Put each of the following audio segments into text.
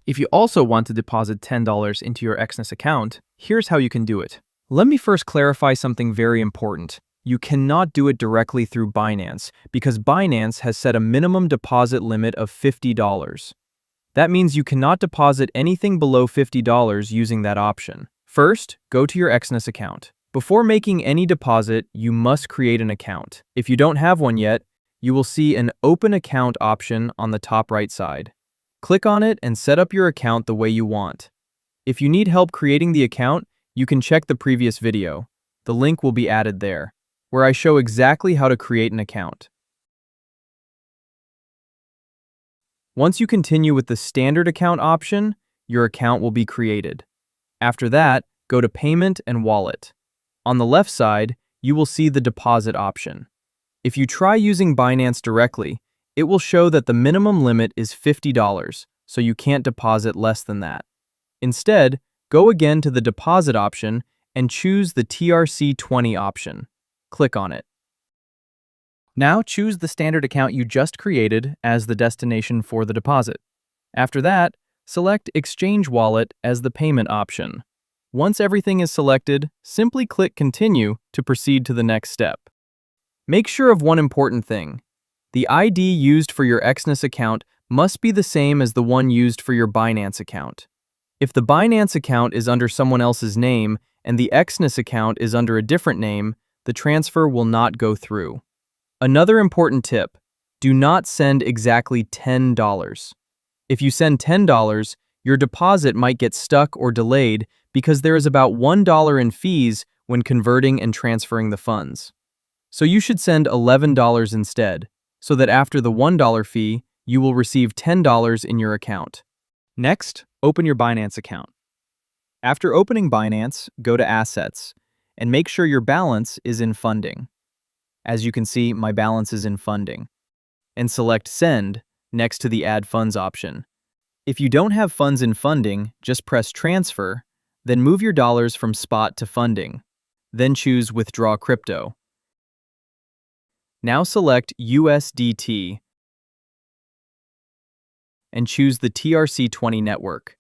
If you also want to deposit $10 into your Exness account, here's how you can do it. Let me first clarify something very important. You cannot do it directly through Binance because Binance has set a minimum deposit limit of $50. That means you cannot deposit anything below $50 using that option. First, go to your Exness account. Before making any deposit, you must create an account. If you don't have one yet, you will see an Open Account option on the top right side. Click on it and set up your account the way you want. If you need help creating the account, you can check the previous video. The link will be added there, where I show exactly how to create an account. Once you continue with the standard account option, your account will be created. After that, go to Payment and Wallet. On the left side, you will see the deposit option. If you try using Binance directly, it will show that the minimum limit is $50, so you can't deposit less than that. Instead, go again to the deposit option and choose the TRC20 option. Click on it. Now choose the standard account you just created as the destination for the deposit. After that, select Exchange Wallet as the payment option. Once everything is selected, simply click Continue to proceed to the next step. Make sure of one important thing. The ID used for your Exness account must be the same as the one used for your Binance account. If the Binance account is under someone else's name and the Exness account is under a different name, the transfer will not go through. Another important tip, do not send exactly $10. If you send $10, your deposit might get stuck or delayed because there is about $1 in fees when converting and transferring the funds. So you should send $11 instead, so that after the $1 fee, you will receive $10 in your account. Next, open your Binance account. After opening Binance, go to Assets, and make sure your balance is in Funding. As you can see, my balance is in Funding. And select Send next to the Add Funds option. If you don't have funds in Funding, just press Transfer, then move your dollars from Spot to Funding. Then choose Withdraw Crypto. Now select USDT and choose the TRC20 network.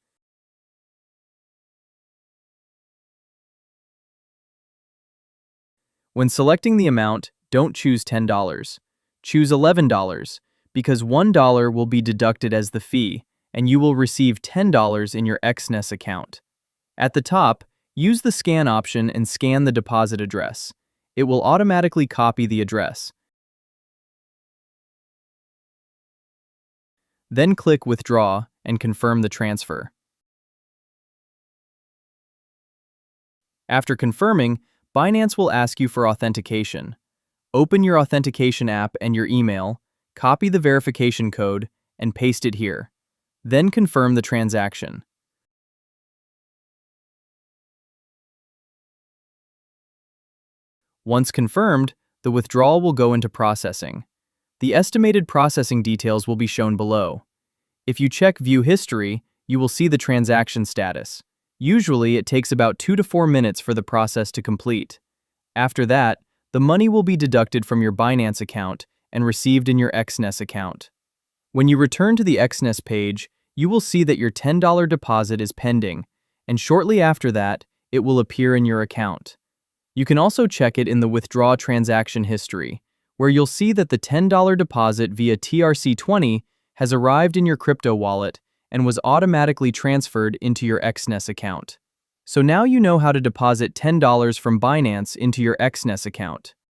When selecting the amount, don't choose $10. Choose $11 because $1 will be deducted as the fee and you will receive $10 in your Exness account. At the top, use the Scan option and scan the deposit address. It will automatically copy the address. Then click Withdraw and confirm the transfer. After confirming, Binance will ask you for authentication. Open your authentication app and your email, copy the verification code, and paste it here. Then confirm the transaction. Once confirmed, the withdrawal will go into processing. The estimated processing details will be shown below. If you check View History, you will see the transaction status. Usually, it takes about 2 to 4 minutes for the process to complete. After that, the money will be deducted from your Binance account and received in your Exness account. When you return to the Exness page, you will see that your $10 deposit is pending, and shortly after that, it will appear in your account. You can also check it in the Withdraw Transaction History, where you'll see that the $10 deposit via TRC20 has arrived in your crypto wallet and was automatically transferred into your Exness account. So now you know how to deposit $10 from Binance into your Exness account.